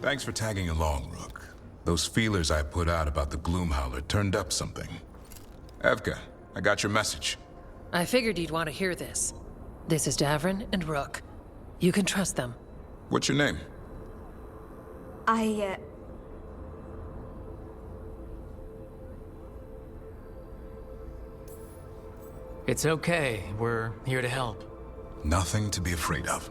Thanks for tagging along, Rook. Those feelers I put out about the Gloomhowler turned up something. Evka, I got your message. I figured you'd want to hear this. This is Davrin and Rook. You can trust them. What's your name? It's okay. We're here to help. Nothing to be afraid of.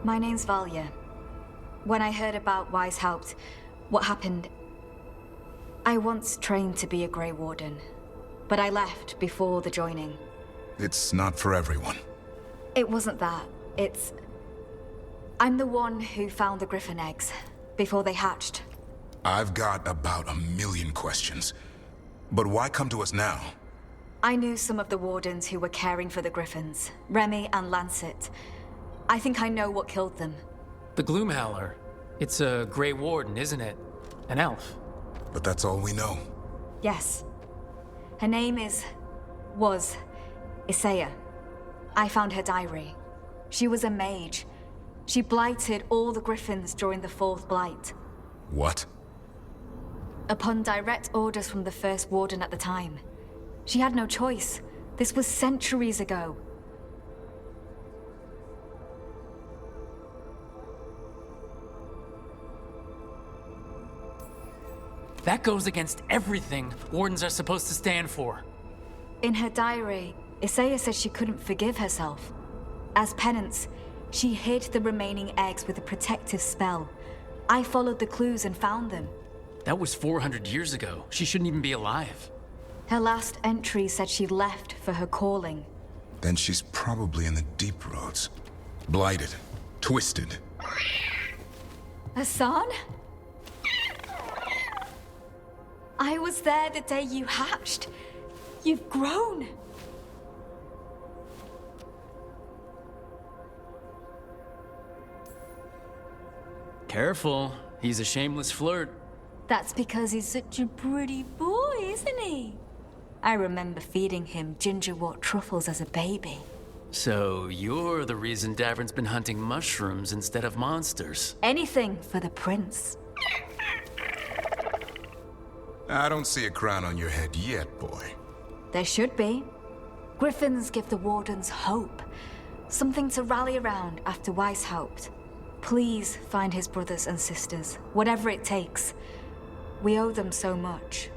My name's Valya. When I heard about Weishaupt, what happened... I once trained to be a Grey Warden, but I left before the joining. It's not for everyone. It wasn't that. It's... I'm the one who found the Griffin eggs, before they hatched. I've got about 1,000,000 questions. But why come to us now? I knew some of the Wardens who were caring for the Griffins, Remy and Lancet. I think I know what killed them. The Gloomhowler. It's a Grey Warden, isn't it? An elf. But that's all we know. Yes. Her name was Isaiah. I found her diary. She was a mage. She blighted all the Griffins during the Fourth Blight. What? Upon direct orders from the First Warden at the time. She had no choice. This was centuries ago. That goes against everything Wardens are supposed to stand for. In her diary, Isaiah said she couldn't forgive herself. As penance, she hid the remaining eggs with a protective spell. I followed the clues and found them. That was 400 years ago. She shouldn't even be alive. Her last entry said she left for her calling. Then she's probably in the deep roads. Blighted. Twisted. Hassan? I was there the day you hatched. You've grown. Careful. He's a shameless flirt. That's because he's such a pretty boy, isn't he? I remember feeding him gingerwort truffles as a baby. So you're the reason Davrin's been hunting mushrooms instead of monsters. Anything for the prince. I don't see a crown on your head yet, boy. There should be. Griffins give the Wardens hope. Something to rally around after Weishaupt. Please find his brothers and sisters, whatever it takes. We owe them so much.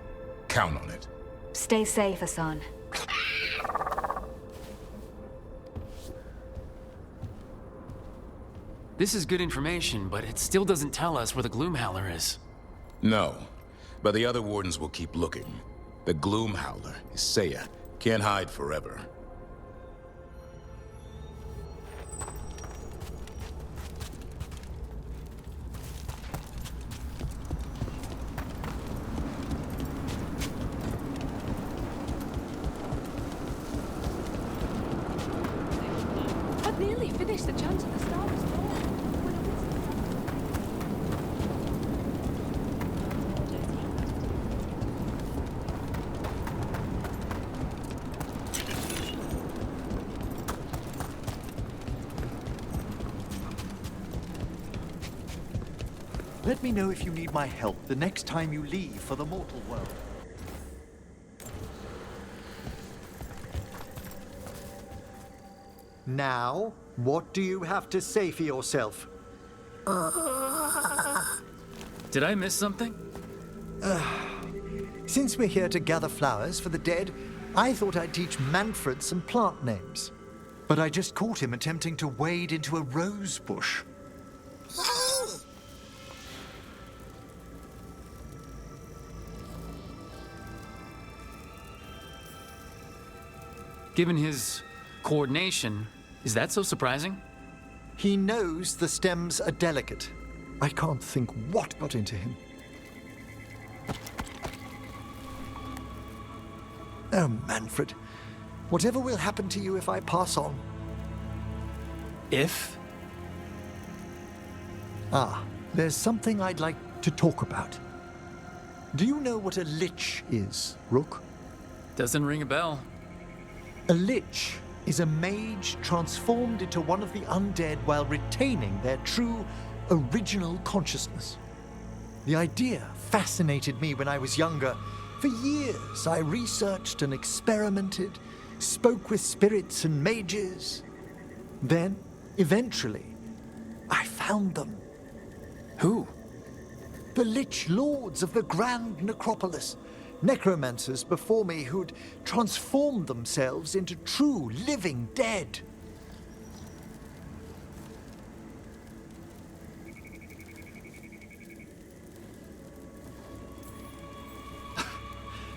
Count on it. Stay safe, Hassan. This is good information, but it still doesn't tell us where the Gloomhowler is. No, but the other Wardens will keep looking. The Gloomhowler, Isaiah, can't hide forever. I'd nearly finished the chant at the start of the storm. Let me know if you need my help the next time you leave for the mortal world. Now, what do you have to say for yourself? Did I miss something? Since we're here to gather flowers for the dead, I thought I'd teach Manfred some plant names. But I just caught him attempting to wade into a rose bush. Given his coordination, is that so surprising? He knows the stems are delicate. I can't think what got into him. Oh, Manfred. Whatever will happen to you if I pass on? If? There's something I'd like to talk about. Do you know what a lich is, Rook? Doesn't ring a bell. A lich is a mage transformed into one of the undead while retaining their true original consciousness. The idea fascinated me when I was younger. For years, I researched and experimented, spoke with spirits and mages. Then, eventually, I found them. Who? The Lich Lords of the Grand Necropolis. Necromancers before me who'd transformed themselves into true living dead.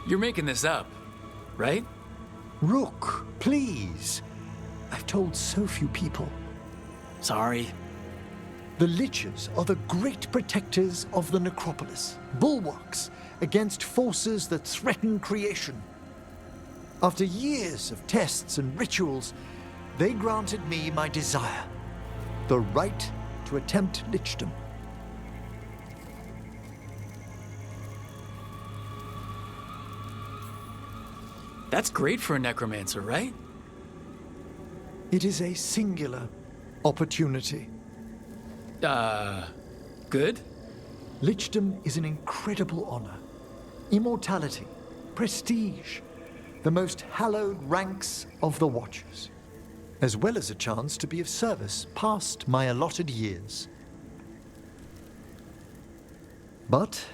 You're making this up, right? Rook, please. I've told so few people. Sorry. The Liches are the great protectors of the necropolis, bulwarks against forces that threaten creation. After years of tests and rituals, they granted me my desire, the right to attempt lichdom. That's great for a necromancer, right? It is a singular opportunity. Good? Lichdom is an incredible honor. Immortality, prestige, the most hallowed ranks of the Watchers, as well as a chance to be of service past my allotted years. But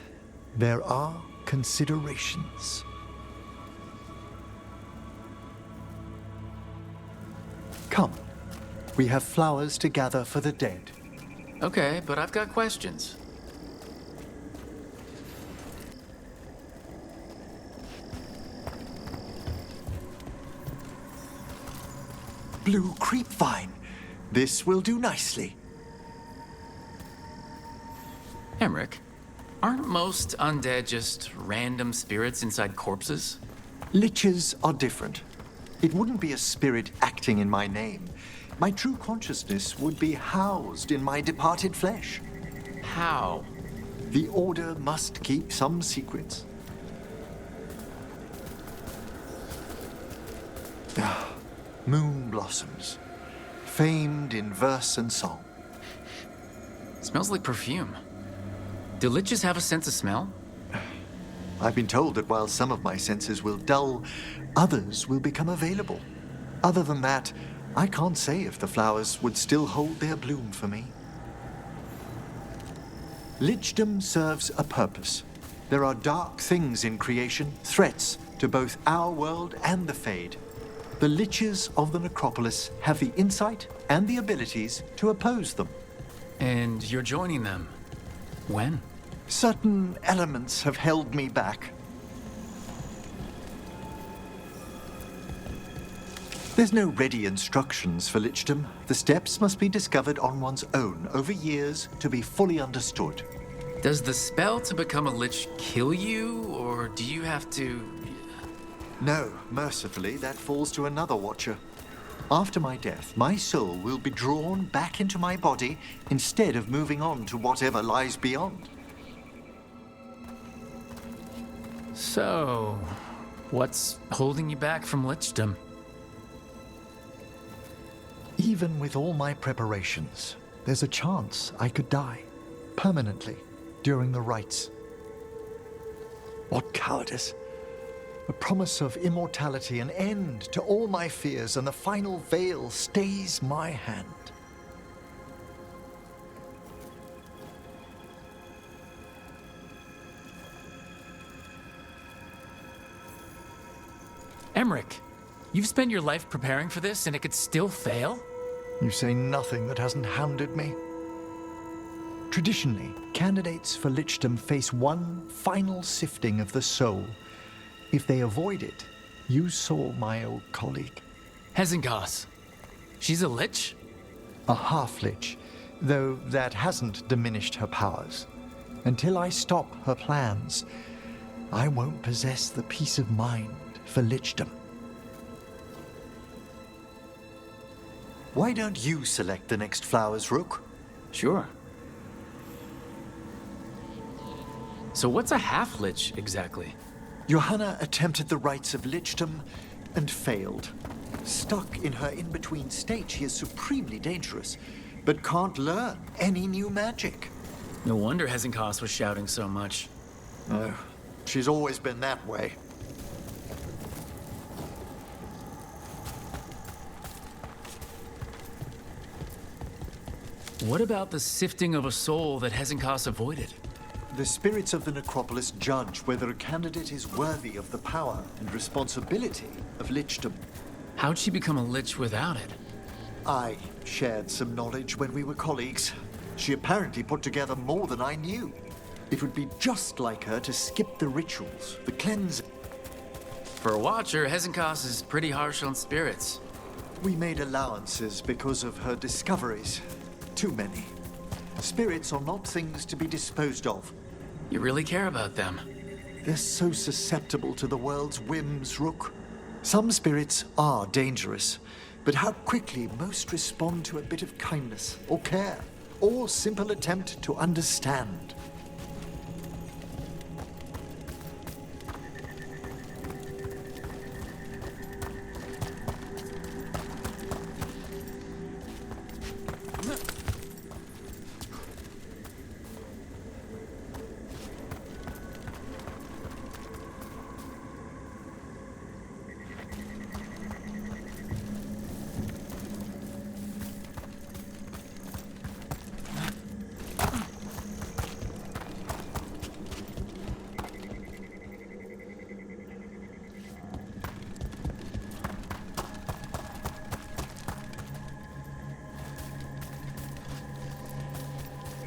there are considerations. Come, we have flowers to gather for the dead. Okay, but I've got questions. Blue creepvine. This will do nicely. Emmerich, aren't most undead just random spirits inside corpses? Liches are different. It wouldn't be a spirit acting in my name. My true consciousness would be housed in my departed flesh. How? The Order must keep some secrets. Moon blossoms, famed in verse and song. Smells like perfume. Do liches have a sense of smell? I've been told that while some of my senses will dull, others will become available. Other than that, I can't say if the flowers would still hold their bloom for me. Lichdom serves a purpose. There are dark things in creation, threats to both our world and the Fade. The Liches of the Necropolis have the insight and the abilities to oppose them. And you're joining them. When? Certain elements have held me back. There's no ready instructions for lichdom. The steps must be discovered on one's own over years to be fully understood. Does the spell to become a lich kill you, or do you have to... No, mercifully, that falls to another watcher. After my death, my soul will be drawn back into my body instead of moving on to whatever lies beyond. So, what's holding you back from lichdom? Even with all my preparations, there's a chance I could die permanently during the rites. What cowardice! A promise of immortality, an end to all my fears, and the final veil stays my hand. Emmerich, you've spent your life preparing for this and it could still fail? You say nothing that hasn't hounded me. Traditionally, candidates for lichdom face one final sifting of the soul. If they avoid it, you saw my old colleague. Hezengas. She's a lich? A half-lich, though that hasn't diminished her powers. Until I stop her plans, I won't possess the peace of mind for lichdom. Why don't you select the next flowers, Rook? Sure. So what's a half-lich exactly? Johanna attempted the rites of lichdom and failed. Stuck in her in-between state, she is supremely dangerous. but can't learn any new magic. No wonder Hezekiah was shouting so much. Oh, she's always been that way. What about the sifting of a soul that Hezekiah avoided? The spirits of the necropolis judge whether a candidate is worthy of the power and responsibility of lichdom. How'd she become a lich without it? I shared some knowledge when we were colleagues. She apparently put together more than I knew. It would be just like her to skip the rituals, the cleansing. For a watcher, Hezekiah is pretty harsh on spirits. We made allowances because of her discoveries. Too many. Spirits are not things to be disposed of. You really care about them. They're so susceptible to the world's whims, Rook. Some spirits are dangerous, but how quickly most respond to a bit of kindness or care, or simple attempt to understand.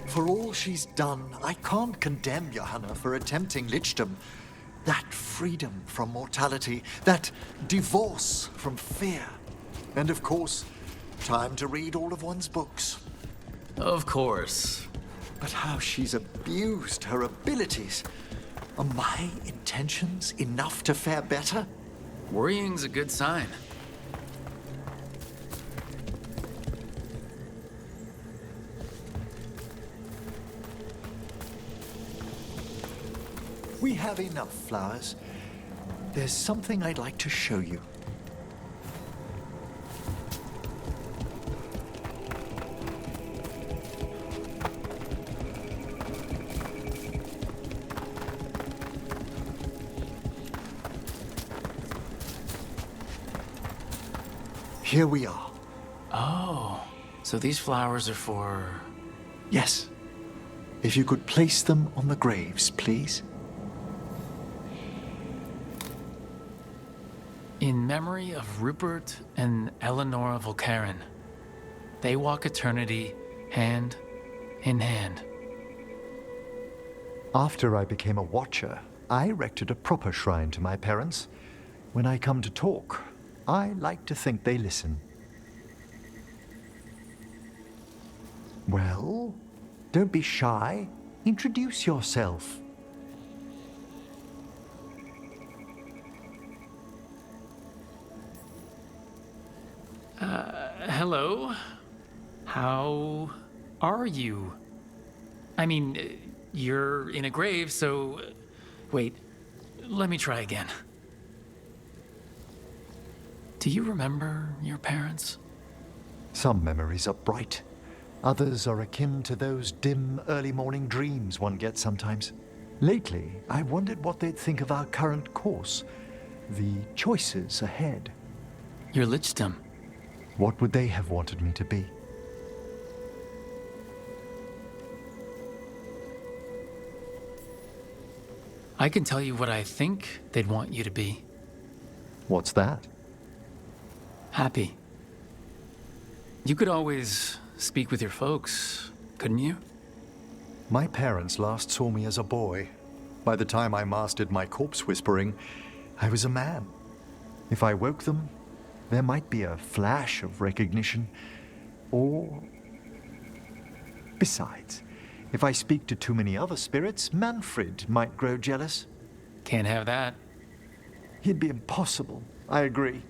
For all she's done, I can't condemn Johanna for attempting lichdom. That freedom from mortality, that divorce from fear. And of course, time to read all of one's books. Of course. But how she's abused her abilities. Are my intentions enough to fare better? Worrying's a good sign. We have enough flowers. There's something I'd like to show you. Here we are. Oh, so these flowers are for... Yes. If you could place them on the graves, please. In memory of Rupert and Eleanor Volcaren. They walk eternity hand in hand. After I became a watcher, I erected a proper shrine to my parents. When I come to talk, I like to think they listen. Well, don't be shy. Introduce yourself. Hello? How are you? I mean, you're in a grave, so... Wait, let me try again. Do you remember your parents? Some memories are bright. Others are akin to those dim, early morning dreams one gets sometimes. Lately, I wondered what they'd think of our current course, the choices ahead. Your lichdom. What would they have wanted me to be? I can tell you what I think they'd want you to be. What's that? Happy. You could always speak with your folks, couldn't you? My parents last saw me as a boy. By the time I mastered my corpse whispering, I was a man. If I woke them, there might be a flash of recognition, or... Besides, if I speak to too many other spirits, Manfred might grow jealous. Can't have that. He'd be impossible, I agree.